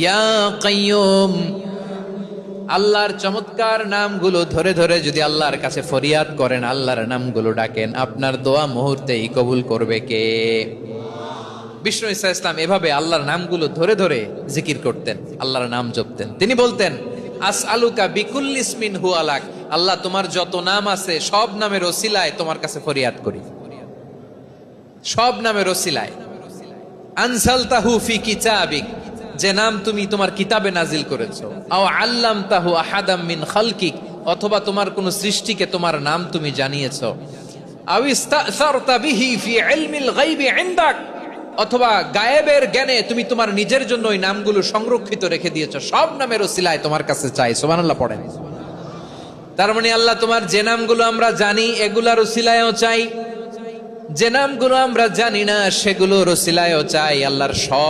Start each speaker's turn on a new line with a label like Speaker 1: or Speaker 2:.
Speaker 1: ইয়া কাইয়ুম, আল্লাহর চমৎকার নামগুলো ধরে ধরে যদি আল্লাহর কাছে ফরিয়াদ করেন, আল্লাহর নামগুলো ডাকেন, আপনার দোয়া মুহূর্তেই কবুল করবে কে? বিষ্ণু ঈসা ইসলাম এভাবে আল্লাহর নামগুলো ধরে ধরে জিকির করতেন, আল্লাহর নাম জপতেন। তিনি বলতেন, আসআলুকা বিকুল্লি ইসমিন হুয়া লাক, আল্লাহ তোমার যত নাম আছে সব নামের ওসিলায় তোমার কাছে ফরিয়াদ করি, সব নামের ওসিলায়। আনজালতাহু ফি কিতাবিক, যে নাম তুমি তোমার কিতাবে নাজিল করেছো। আও আল্লামতাহু আহাদাম মিন খালকিক, অথবা তোমার কোন সৃষ্টিকে তোমার নাম তুমি জানিয়েছো। আও ইস্তাসারতা বিহি ফি ইলমিল গায়বি ইনদাক, অথবা গায়েবের জ্ঞানে তুমি তোমার নিজের জন্য ওই নামগুলো সংরক্ষিত রেখে দিয়েছো। সব নামের ওসিলায় তোমার কাছে চাই। সুবহানাল্লাহ পড়েন। তার মানে আল্লাহ তোমার যে নামগুলো আমরা জানি এগুলার ওসিলায়ও চাই, যে নামগুলো আমরা জানি না সেগুলোর ওসিলায়ও চাই। আল্লাহর সব